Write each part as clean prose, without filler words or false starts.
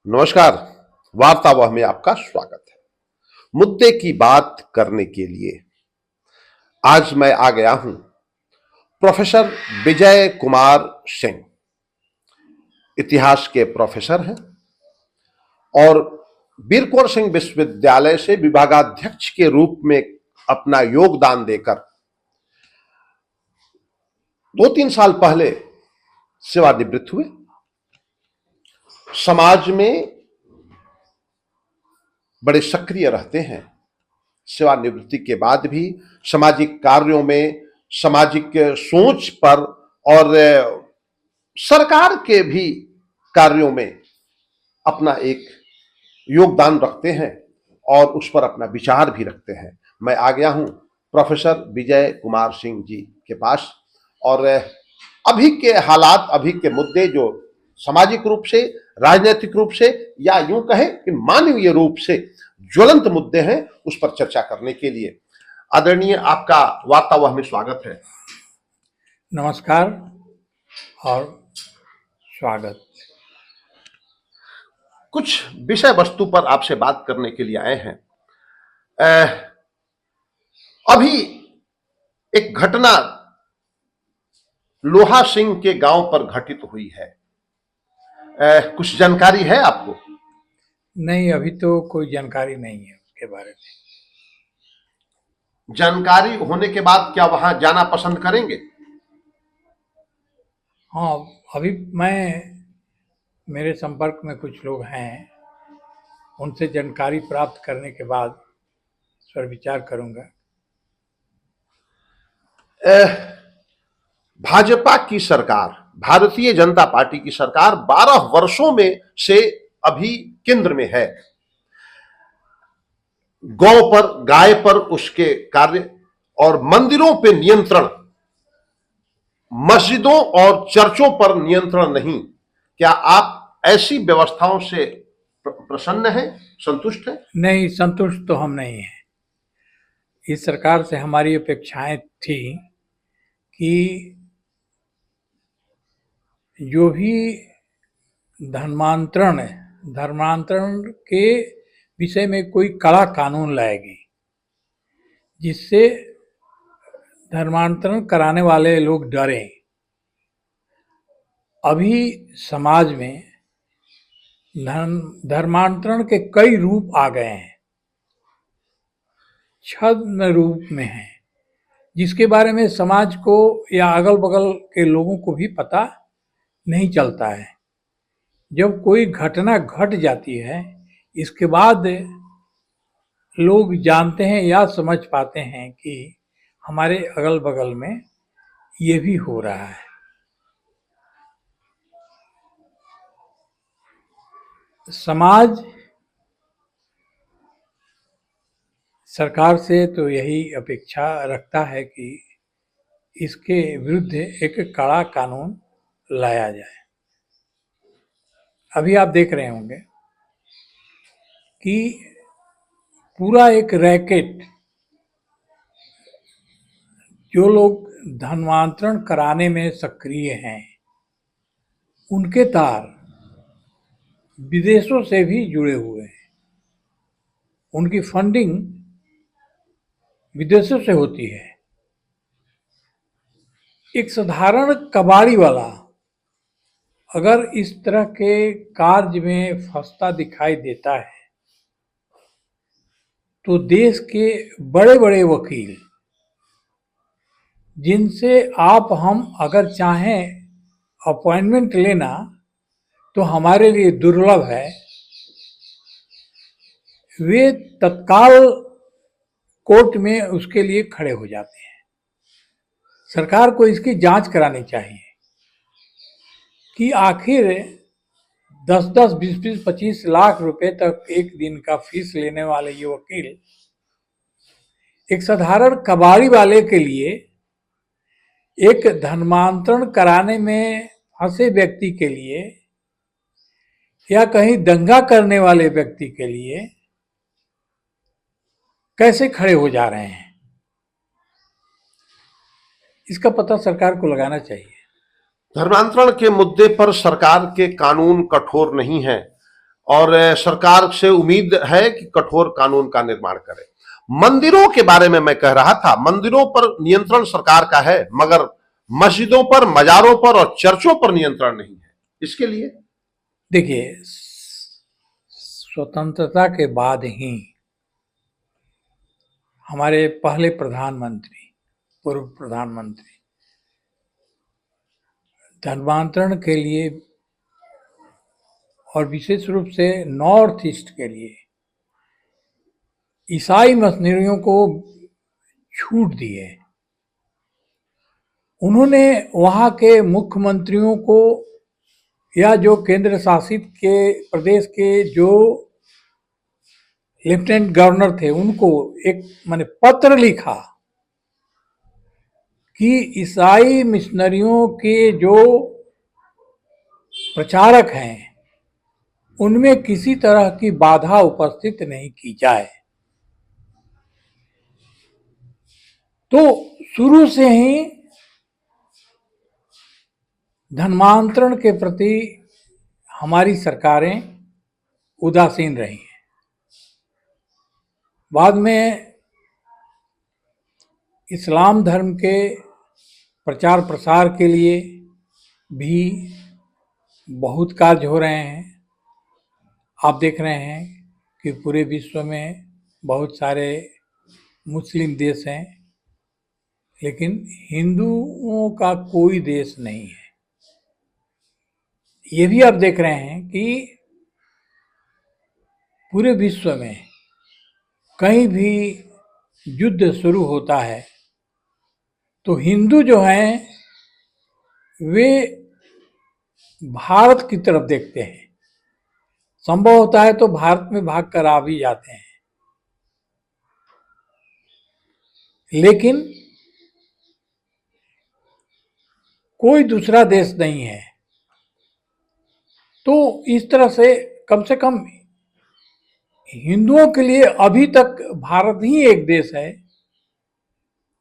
नमस्कार। वार्तावह में आपका स्वागत है। मुद्दे की बात करने के लिए आज मैं आ गया हूं प्रोफेसर विजय कुमार सिंह। इतिहास के प्रोफेसर हैं और वीर कुंवर सिंह विश्वविद्यालय से विभागाध्यक्ष के रूप में अपना योगदान देकर 2-3 साल पहले सेवानिवृत्त हुए। समाज में बड़े सक्रिय रहते हैं। सेवानिवृत्ति के बाद भी सामाजिक कार्यों में, सामाजिक सोच पर और सरकार के भी कार्यों में अपना एक योगदान रखते हैं और उस पर अपना विचार भी रखते हैं। मैं आ गया हूं प्रोफेसर विजय कुमार सिंह जी के पास और अभी के हालात, अभी के मुद्दे जो सामाजिक रूप से, राजनीतिक रूप से या यूं कहें कि मानवीय रूप से ज्वलंत मुद्दे हैं, उस पर चर्चा करने के लिए आदरणीय आपका वार्तावह में स्वागत है। नमस्कार और स्वागत। कुछ विषय वस्तु पर आपसे बात करने के लिए आए हैं। अभी एक घटना लोहा सिंह के गांव पर घटित हुई है। कुछ जानकारी है आपको? नहीं, अभी तो कोई जानकारी नहीं है उसके बारे में। जानकारी होने के बाद क्या वहां जाना पसंद करेंगे? हाँ, अभी मेरे संपर्क में कुछ लोग हैं, उनसे जानकारी प्राप्त करने के बाद इस पर विचार करूंगा। भाजपा की सरकार, भारतीय जनता पार्टी की सरकार 12 वर्षों में से अभी केंद्र में है। गौ पर, गाय पर उसके कार्य और मंदिरों पे नियंत्रण, मस्जिदों और चर्चों पर नियंत्रण नहीं। क्या आप ऐसी व्यवस्थाओं से प्रसन्न हैं, संतुष्ट हैं? नहीं, संतुष्ट तो हम नहीं हैं। इस सरकार से हमारी अपेक्षाएं थी कि जो भी धर्मांतरण के विषय में कोई कड़ा कानून लाएगी, जिससे धर्मांतरण कराने वाले लोग डरें। अभी समाज में धर्मांतरण के कई रूप आ गए हैं, छद्म रूप में हैं, जिसके बारे में समाज को या अगल बगल के लोगों को भी पता नहीं चलता है। जब कोई घटना घट जाती है, इसके बाद लोग जानते हैं या समझ पाते हैं कि हमारे अगल बगल में ये भी हो रहा है। समाज सरकार से तो यही अपेक्षा रखता है कि इसके विरुद्ध एक कड़ा कानून लाया जाए। अभी आप देख रहे होंगे कि पूरा एक रैकेट, जो लोग धर्मांतरण कराने में सक्रिय हैं, उनके तार विदेशों से भी जुड़े हुए हैं। उनकी फंडिंग विदेशों से होती है। एक साधारण कबाड़ी वाला अगर इस तरह के कार्य में फंसता दिखाई देता है, तो देश के बड़े बड़े वकील, जिनसे आप हम अगर चाहें अपॉइंटमेंट लेना तो हमारे लिए दुर्लभ है, वे तत्काल कोर्ट में उसके लिए खड़े हो जाते हैं। सरकार को इसकी जांच करानी चाहिए कि आखिर 10-10, 20-20, 25 लाख रुपए तक एक दिन का फीस लेने वाले ये वकील एक साधारण कबाड़ी वाले के लिए, एक धर्मांतरण कराने में फंसे व्यक्ति के लिए या कहीं दंगा करने वाले व्यक्ति के लिए कैसे खड़े हो जा रहे हैं, इसका पता सरकार को लगाना चाहिए। धर्मांतरण के मुद्दे पर सरकार के कानून कठोर नहीं है। और सरकार से उम्मीद है कि कठोर कानून का निर्माण करे। मंदिरों के बारे में मैं कह रहा था, मंदिरों पर नियंत्रण सरकार का है, मगर मस्जिदों पर, मजारों पर और चर्चों पर नियंत्रण नहीं है। इसके लिए देखिए, स्वतंत्रता के बाद ही हमारे पहले प्रधानमंत्री, पूर्व प्रधानमंत्री धर्मांतरण के लिए और विशेष रूप से नॉर्थ ईस्ट के लिए ईसाई मिशनरियों को छूट दी है। उन्होंने वहाँ के मुख्यमंत्रियों को या जो केंद्र शासित के प्रदेश के जो लेफ्टिनेंट गवर्नर थे उनको एक माने पत्र लिखा कि ईसाई मिशनरियों के जो प्रचारक हैं उनमें किसी तरह की बाधा उपस्थित नहीं की जाए। तो शुरू से ही धर्मांतरण के प्रति हमारी सरकारें उदासीन रही हैं। बाद में इस्लाम धर्म के प्रचार प्रसार के लिए भी बहुत कार्य हो रहे हैं। आप देख रहे हैं कि पूरे विश्व में बहुत सारे मुस्लिम देश हैं, लेकिन हिंदुओं का कोई देश नहीं है। ये भी आप देख रहे हैं कि पूरे विश्व में कहीं भी युद्ध शुरू होता है तो हिंदू जो हैं वे भारत की तरफ देखते हैं। संभव होता है तो भारत में भाग कर आ भी जाते हैं, लेकिन कोई दूसरा देश नहीं है। तो इस तरह से कम हिंदुओं के लिए अभी तक भारत ही एक देश है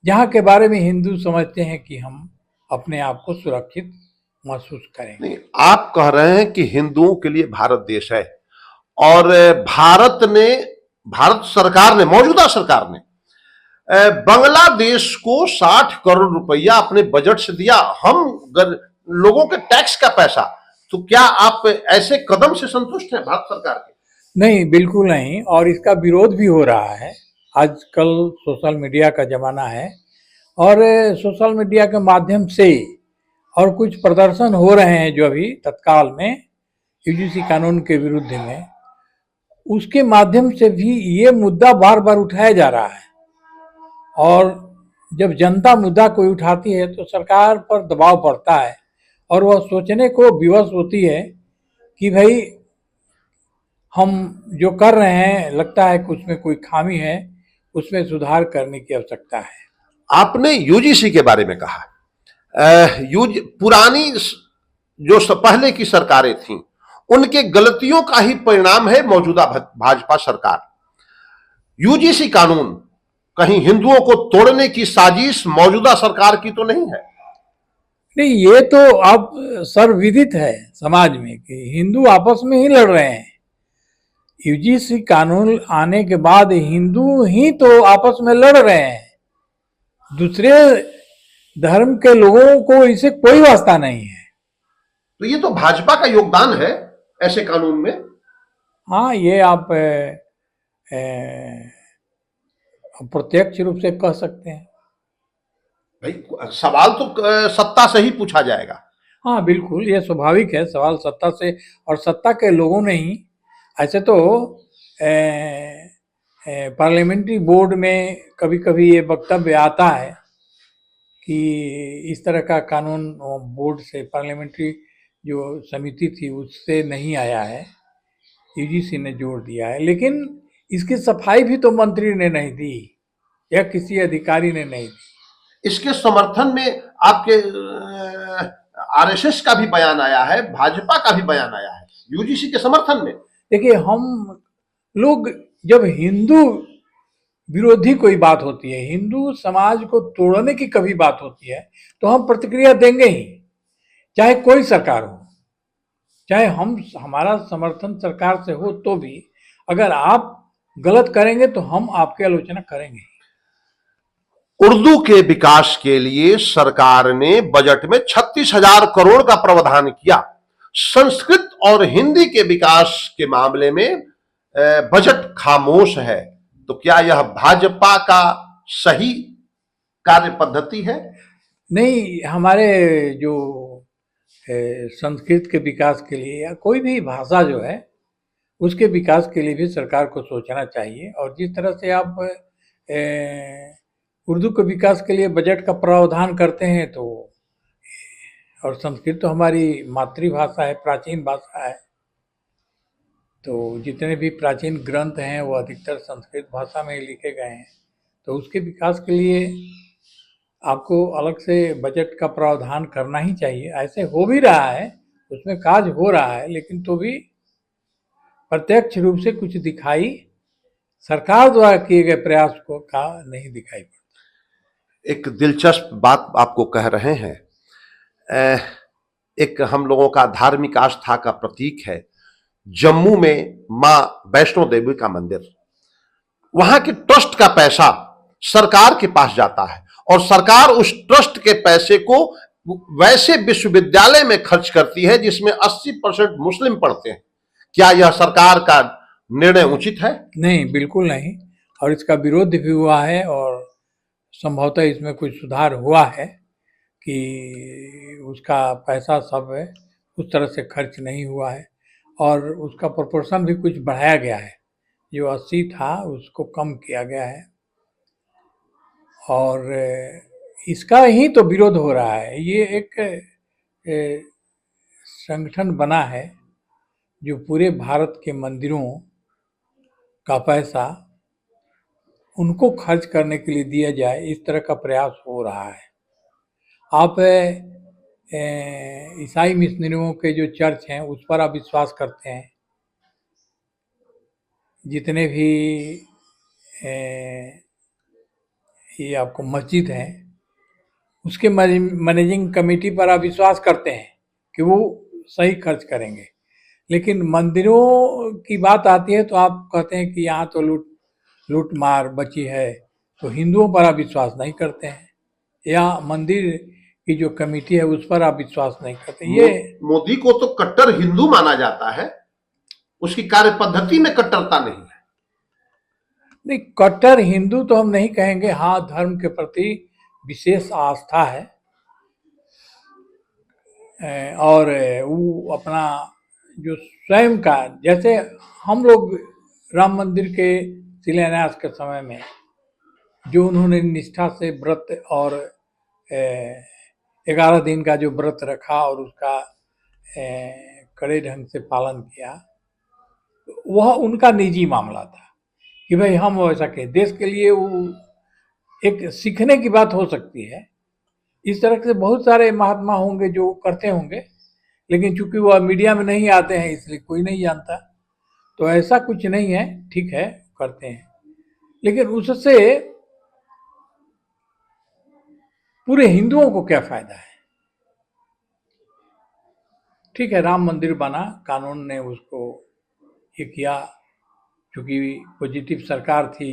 जहां के बारे में हिंदू समझते हैं कि हम अपने आप को सुरक्षित महसूस करेंगे। नहीं, आप कह रहे हैं कि हिंदुओं के लिए भारत देश है, और भारत सरकार ने, मौजूदा सरकार ने बांग्लादेश को 60 करोड़ रुपया अपने बजट से दिया, हम लोगों के टैक्स का पैसा। तो क्या आप ऐसे कदम से संतुष्ट हैं भारत सरकार के? नहीं, बिल्कुल नहीं, और इसका विरोध भी हो रहा है। आजकल सोशल मीडिया का जमाना है और सोशल मीडिया के माध्यम से और कुछ प्रदर्शन हो रहे हैं जो अभी तत्काल में यूजीसी कानून के विरुद्ध में, उसके माध्यम से भी ये मुद्दा बार बार उठाया जा रहा है। और जब जनता मुद्दा कोई उठाती है तो सरकार पर दबाव पड़ता है और वह सोचने को विवश होती है कि भाई हम जो कर रहे हैं लगता है कि उसमें कोई खामी है, उसमें सुधार करने की आवश्यकता है। आपने यूजीसी के बारे में कहा, पुरानी जो पहले की सरकारें थीं उनके गलतियों का ही परिणाम है मौजूदा भाजपा सरकार। यूजीसी कानून कहीं हिंदुओं को तोड़ने की साजिश मौजूदा सरकार की तो नहीं है? नहीं, ये तो अब सर्वविदित है समाज में कि हिंदू आपस में ही लड़ रहे हैं। यूजीसी कानून आने के बाद हिंदू ही तो आपस में लड़ रहे हैं, दूसरे धर्म के लोगों को इससे कोई वास्ता नहीं है। तो ये तो भाजपा का योगदान है ऐसे कानून में। हाँ, ये आप प्रत्यक्ष रूप से कह सकते हैं। भाई सवाल तो सत्ता से ही पूछा जाएगा। हाँ बिल्कुल, ये स्वाभाविक है, सवाल सत्ता से, और सत्ता के लोगों ने ही। ऐसे तो पार्लियामेंट्री बोर्ड में कभी कभी ये वक्तव्य आता है कि इस तरह का कानून बोर्ड से, पार्लियामेंट्री जो समिति थी उससे नहीं आया है, यूजीसी ने जोड़ दिया है। लेकिन इसकी सफाई भी तो मंत्री ने नहीं दी या किसी अधिकारी ने नहीं दी। इसके समर्थन में आपके आरएसएस का भी बयान आया है, भाजपा का भी बयान आया है यूजीसी के समर्थन में। देखिए, हम लोग जब हिंदू विरोधी कोई बात होती है, हिंदू समाज को तोड़ने की कभी बात होती है, तो हम प्रतिक्रिया देंगे ही, चाहे कोई सरकार हो, चाहे हमारा समर्थन सरकार से हो तो भी, अगर आप गलत करेंगे तो हम आपकी आलोचना करेंगे। उर्दू के विकास के लिए सरकार ने बजट में 36,000 करोड़ का प्रावधान किया। संस्कृत और हिंदी के विकास के मामले में बजट खामोश है। तो क्या यह भाजपा का सही कार्य पद्धति है? नहीं, हमारे जो संस्कृत के विकास के लिए या कोई भी भाषा जो है उसके विकास के लिए भी सरकार को सोचना चाहिए। और जिस तरह से आप उर्दू के विकास के लिए बजट का प्रावधान करते हैं, तो और संस्कृत तो हमारी मातृभाषा है, प्राचीन भाषा है, तो जितने भी प्राचीन ग्रंथ हैं वो अधिकतर संस्कृत भाषा में ही लिखे गए हैं। तो उसके विकास के लिए आपको अलग से बजट का प्रावधान करना ही चाहिए। ऐसे हो भी रहा है, उसमें कार्य हो रहा है, लेकिन तो भी प्रत्यक्ष रूप से कुछ दिखाई सरकार द्वारा किए गए प्रयास को का नहीं दिखाई पड़ता। एक दिलचस्प बात आपको कह रहे हैं। एक हम लोगों का धार्मिक आस्था का प्रतीक है जम्मू में मां वैष्णो देवी का मंदिर। वहां के ट्रस्ट का पैसा सरकार के पास जाता है और सरकार उस ट्रस्ट के पैसे को वैसे विश्वविद्यालय में खर्च करती है जिसमें 80% मुस्लिम पढ़ते हैं। क्या यह सरकार का निर्णय उचित है? नहीं, बिल्कुल नहीं। और इसका विरोध भी हुआ है और संभवतः इसमें कुछ सुधार हुआ है कि उसका पैसा सब है उस तरह से खर्च नहीं हुआ है और उसका प्रोपोर्शन भी कुछ बढ़ाया गया है। जो 80 था उसको कम किया गया है और इसका ही तो विरोध हो रहा है। ये एक संगठन बना है जो पूरे भारत के मंदिरों का पैसा उनको खर्च करने के लिए दिया जाए, इस तरह का प्रयास हो रहा है। आप ईसाई मिशनरियों के जो चर्च हैं उस पर आप विश्वास करते हैं, जितने भी ये आपको मस्जिद हैं उसके मैनेजिंग कमेटी पर आप विश्वास करते हैं कि वो सही खर्च करेंगे, लेकिन मंदिरों की बात आती है तो आप कहते हैं कि यहाँ तो लूट मार बची है, तो हिंदुओं पर आप विश्वास नहीं करते हैं या मंदिर की जो कमेटी है उस पर आप विश्वास नहीं करते। ये मोदी को तो कट्टर हिंदू माना जाता है, उसकी कार्य पद्धति में कट्टरता नहीं है। नहीं, कट्टर हिंदू तो हम नहीं कहेंगे। हाँ, धर्म के प्रति विशेष आस्था है और वो अपना जो स्वयं का, जैसे हम लोग राम मंदिर के शिलान्यास के समय में जो उन्होंने निष्ठा से व्रत और 11 दिन का जो व्रत रखा और उसका कड़े ढंग से पालन किया, वह उनका निजी मामला था कि भाई हम वैसा कहें। देश के लिए वो एक सीखने की बात हो सकती है। इस तरह से बहुत सारे महात्मा होंगे जो करते होंगे, लेकिन चूंकि वह मीडिया में नहीं आते हैं इसलिए कोई नहीं जानता। तो ऐसा कुछ नहीं है, ठीक है करते हैं, लेकिन उससे पूरे हिंदुओं को क्या फायदा है? ठीक है, राम मंदिर बना, कानून ने उसको ये किया, क्योंकि पॉजिटिव सरकार थी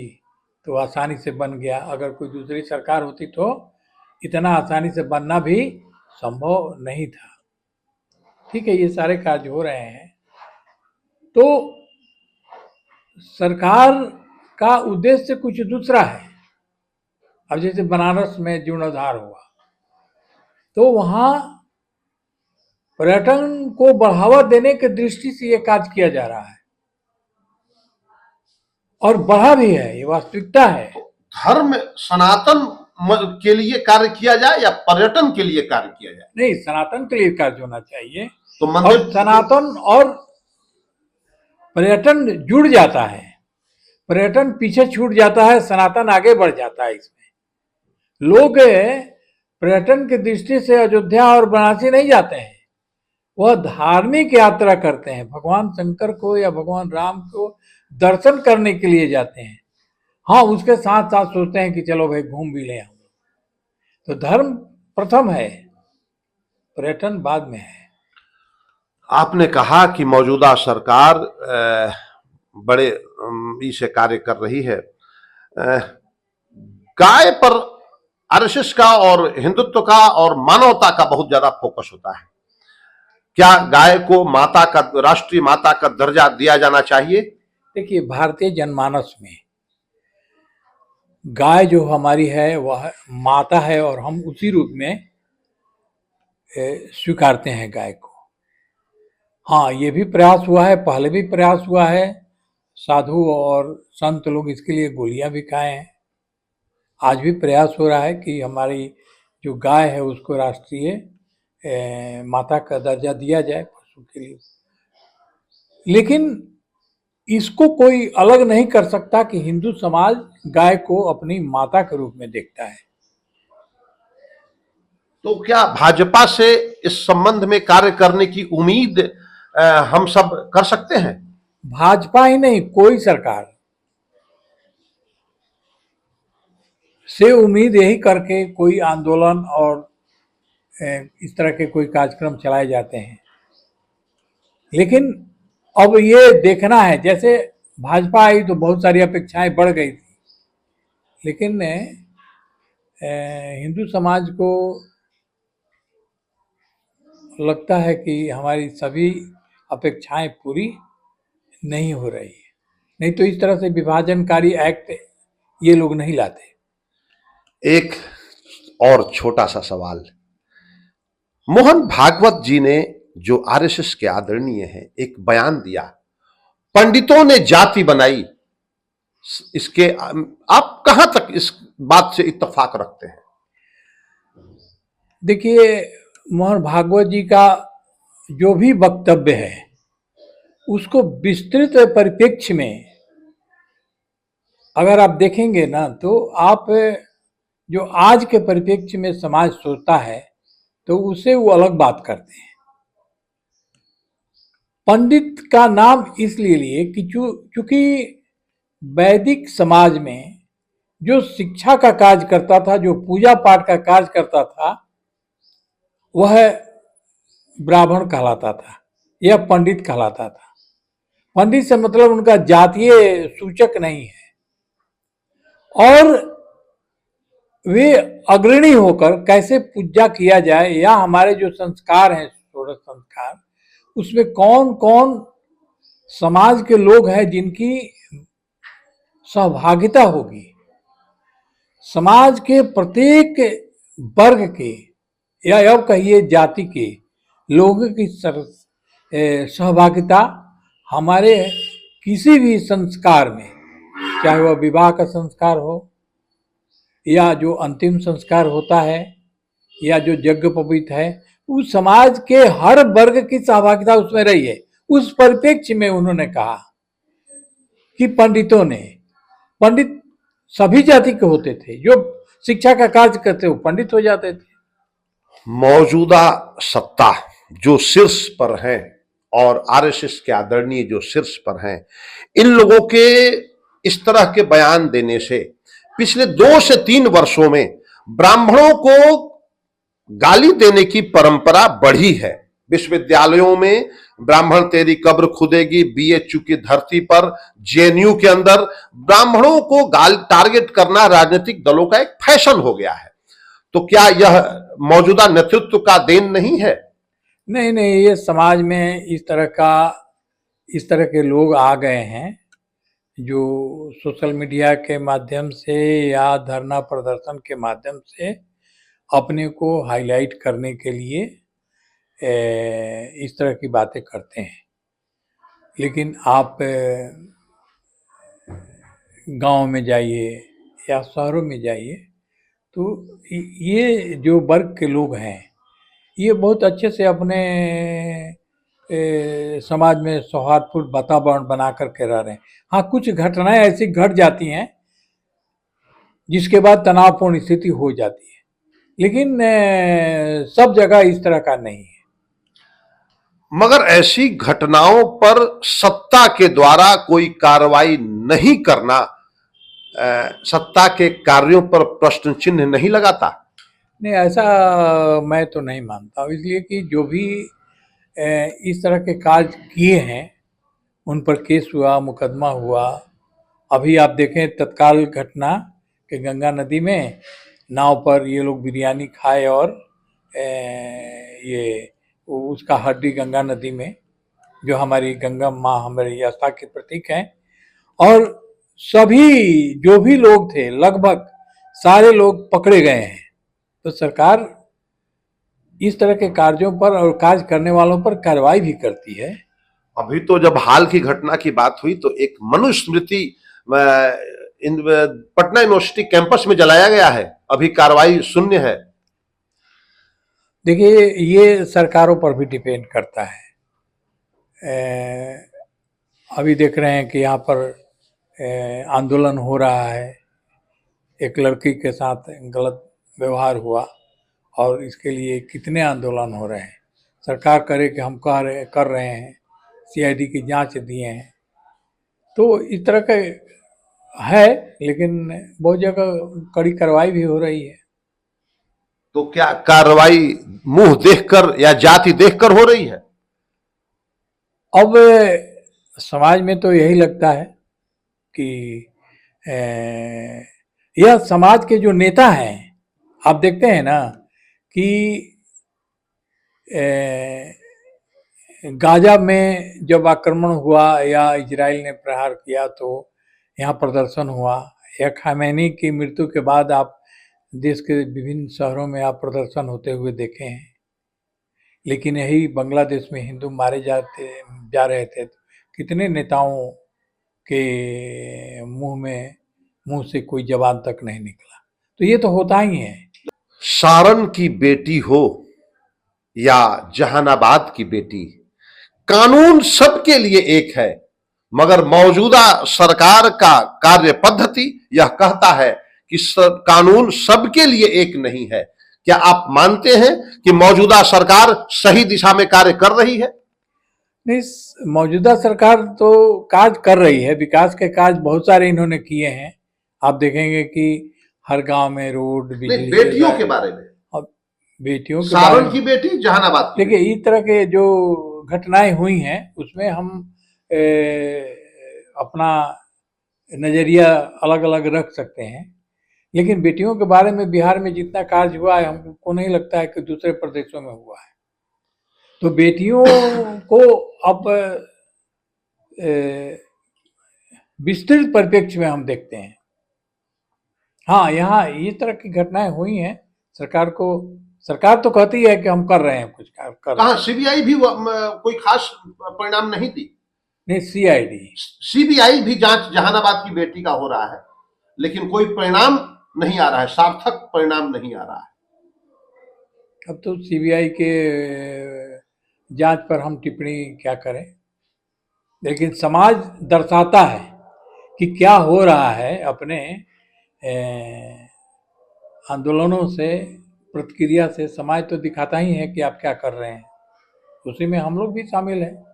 तो आसानी से बन गया। अगर कोई दूसरी सरकार होती तो इतना आसानी से बनना भी संभव नहीं था। ठीक है, ये सारे कार्य हो रहे हैं। तो सरकार का उद्देश्य कुछ दूसरा है। अब जैसे बनारस में जीर्णोद्धार हुआ तो वहाँ पर्यटन को बढ़ावा देने की दृष्टि से ये कार्य किया जा रहा है और बढ़ा भी है, ये वास्तविकता है। धर्म सनातन के लिए कार्य किया जाए या पर्यटन के लिए कार्य किया जाए? नहीं, सनातन के लिए कार्य होना चाहिए। तो मंदिर और सनातन और पर्यटन जुड़ जाता है, पर्यटन पीछे छूट जाता है, सनातन आगे बढ़ जाता है। इसमें लोग पर्यटन की दृष्टि से अयोध्या और बनारसी नहीं जाते हैं, वह धार्मिक यात्रा करते हैं, भगवान शंकर को या भगवान राम को दर्शन करने के लिए जाते हैं। हाँ, उसके साथ साथ सोचते हैं कि चलो भाई घूम भी ले हम। तो धर्म प्रथम है, पर्यटन बाद में है। आपने कहा कि मौजूदा सरकार बड़े से कार्य कर रही है। गाय पर आरएसएस का और हिंदुत्व का और मानवता का बहुत ज्यादा फोकस होता है। क्या गाय को माता का, राष्ट्रीय माता का दर्जा दिया जाना चाहिए? देखिए, भारतीय जनमानस में गाय जो हमारी है वह माता है और हम उसी रूप में स्वीकारते हैं गाय को। हाँ, ये भी प्रयास हुआ है, पहले भी प्रयास हुआ है, साधु और संत लोग इसके लिए गोलियां भी खाए हैं। आज भी प्रयास हो रहा है कि हमारी जो गाय है उसको राष्ट्रीय माता का दर्जा दिया जाए पशु के लिए। लेकिन इसको कोई अलग नहीं कर सकता कि हिंदू समाज गाय को अपनी माता के रूप में देखता है। तो क्या भाजपा से इस संबंध में कार्य करने की उम्मीद हम सब कर सकते हैं? भाजपा ही नहीं, कोई सरकार से उम्मीद यही करके कोई आंदोलन और इस तरह के कोई कार्यक्रम चलाए जाते हैं। लेकिन अब ये देखना है, जैसे भाजपा आई तो बहुत सारी अपेक्षाएं बढ़ गई थी, लेकिन हिंदू समाज को लगता है कि हमारी सभी अपेक्षाएं पूरी नहीं हो रही है। नहीं तो इस तरह से विभाजनकारी एक्ट ये लोग नहीं लाते। एक और छोटा सा सवाल, मोहन भागवत जी ने, जो आरएसएस के आदरणीय हैं, एक बयान दिया, पंडितों ने जाति बनाई। इसके आप कहां तक इस बात से इत्तेफाक रखते हैं? देखिए, मोहन भागवत जी का जो भी वक्तव्य है उसको विस्तृत परिप्रेक्ष्य में अगर आप देखेंगे ना, तो आप जो आज के परिप्रेक्ष्य में समाज सोचता है तो उससे वो अलग बात करते हैं। पंडित का नाम इसलिए लिए कि चूंकि वैदिक समाज में जो शिक्षा का कार्य करता था, जो पूजा पाठ का कार्य करता था, वह ब्राह्मण कहलाता था या पंडित कहलाता था। पंडित से मतलब उनका जातीय सूचक नहीं है, और वे अग्रणी होकर कैसे पूजा किया जाए या हमारे जो संस्कार हैं, षोडश संस्कार, उसमें कौन कौन समाज के लोग हैं जिनकी सहभागिता होगी। समाज के प्रत्येक वर्ग के या अब कहिए जाति के लोगों की सहभागिता हमारे किसी भी संस्कार में, चाहे वह विवाह का संस्कार हो या जो अंतिम संस्कार होता है या जो यज्ञोपवीत है, उस समाज के हर वर्ग की सहभागिता उसमें रही है। उस परिप्रेक्ष्य में उन्होंने कहा कि पंडित सभी जाति के होते थे, जो शिक्षा का कार्य करते वो पंडित हो जाते थे। मौजूदा सत्ता जो शीर्ष पर है और आरएसएस के आदरणीय जो शीर्ष पर हैं, इन लोगों के इस तरह के बयान देने से पिछले 2 से 3 वर्षों में ब्राह्मणों को गाली देने की परंपरा बढ़ी है। विश्वविद्यालयों में ब्राह्मण तेरी कब्र खुदेगी, बीएचयू की धरती पर, जेएनयू के अंदर ब्राह्मणों को टारगेट करना राजनीतिक दलों का एक फैशन हो गया है। तो क्या यह मौजूदा नेतृत्व का देन नहीं है? नहीं, ये समाज में इस तरह के लोग आ गए हैं जो सोशल मीडिया के माध्यम से या धरना प्रदर्शन के माध्यम से अपने को हाईलाइट करने के लिए इस तरह की बातें करते हैं। लेकिन आप गांव में जाइए या शहरों में जाइए तो ये जो वर्ग के लोग हैं ये बहुत अच्छे से अपने समाज में सौहार्दपूर्ण वातावरण बना करके रह रहे हैं। हाँ, कुछ घटनाएं ऐसी घट जाती हैं जिसके बाद तनावपूर्ण स्थिति हो जाती है, लेकिन सब जगह इस तरह का नहीं है। मगर ऐसी घटनाओं पर सत्ता के द्वारा कोई कार्रवाई नहीं करना सत्ता के कार्यों पर प्रश्न चिन्ह नहीं लगाता? नहीं, ऐसा मैं तो नहीं मानता हूँ, इसलिए कि जो भी इस तरह के कार्य किए हैं उन पर केस हुआ, मुकदमा हुआ। अभी आप देखें तत्काल घटना कि गंगा नदी में नाव पर ये लोग बिरयानी खाए और ये उसका हड्डी गंगा नदी में, जो हमारी गंगा माँ हमारी आस्था के प्रतीक हैं, और सभी जो भी लोग थे लगभग सारे लोग पकड़े गए हैं। तो सरकार इस तरह के कार्यों पर और कार्य करने वालों पर कार्रवाई भी करती है। अभी तो जब हाल की घटना की बात हुई तो एक मनुस्मृति पटना यूनिवर्सिटी कैंपस में जलाया गया है, अभी कार्रवाई शून्य है। देखिए ये सरकारों पर भी डिपेंड करता है। अभी देख रहे हैं कि यहाँ पर आंदोलन हो रहा है, एक लड़की के साथ गलत व्यवहार हुआ और इसके लिए कितने आंदोलन हो रहे हैं। सरकार करे कि हम कर रहे हैं, सीआईडी की जांच दिए हैं, तो इस तरह का है, लेकिन बहुत जगह कड़ी कार्रवाई भी हो रही है। तो क्या कार्रवाई मुंह देखकर या जाति देखकर हो रही है? अब समाज में तो यही लगता है कि यह समाज के जो नेता हैं, आप देखते हैं ना कि गाजा में जब आक्रमण हुआ या इजराइल ने प्रहार किया तो यहाँ प्रदर्शन हुआ, या खमेनी की मृत्यु के बाद आप देश के विभिन्न शहरों में आप प्रदर्शन होते हुए देखे हैं। लेकिन यही बांग्लादेश में हिंदू मारे जा रहे थे तो कितने नेताओं के मुंह से कोई जवाब तक नहीं निकला। तो ये तो होता ही है। सारण की बेटी हो या जहानाबाद की बेटी, कानून सबके लिए एक है, मगर मौजूदा सरकार का कार्य पद्धति यह कहता है कि कानून सबके लिए एक नहीं है। क्या आप मानते हैं कि मौजूदा सरकार सही दिशा में कार्य कर रही है? नहीं, मौजूदा सरकार तो कार्य कर रही है, विकास के कार्य बहुत सारे इन्होंने किए हैं। आप देखेंगे कि हर गांव में रोड, बिजली। बेटियों के बारे में, अब बेटियों के सारण की बेटी, जहानाबाद की देखिए इस तरह के जो घटनाएं हुई हैं उसमें हम अपना नजरिया अलग अलग रख सकते हैं, लेकिन बेटियों के बारे में बिहार में जितना कार्य हुआ है हमको नहीं लगता है कि दूसरे प्रदेशों में हुआ है। तो बेटियों को अब विस्तृत परिप्रेक्ष्य में हम देखते हैं। हाँ, यहाँ इस तरह की घटनाएं हुई हैं, सरकार तो कहती है कि हम कर रहे हैं कुछ कर रहे हैं। सीबीआई भी कोई खास परिणाम नहीं दी। नहीं, सीबीआई भी जांच जहानाबाद की बेटी का हो रहा है, लेकिन कोई परिणाम नहीं आ रहा है, सार्थक परिणाम नहीं आ रहा है। अब तो सीबीआई के जांच पर हम टिप्पणी क्या करें, लेकिन समाज दर्शाता है कि क्या हो रहा है। अपने आंदोलनों से, प्रतिक्रिया से समाज तो दिखाता ही है कि आप क्या कर रहे हैं, उसी में हम लोग भी शामिल हैं।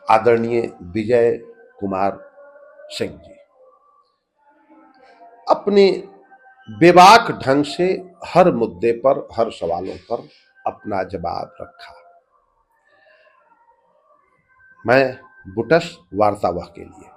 आदरणीय विजय कुमार सिंह जी अपने बेबाक ढंग से हर मुद्दे पर, हर सवालों पर अपना जवाब रखा। मैं बुटस वार्तावह के लिए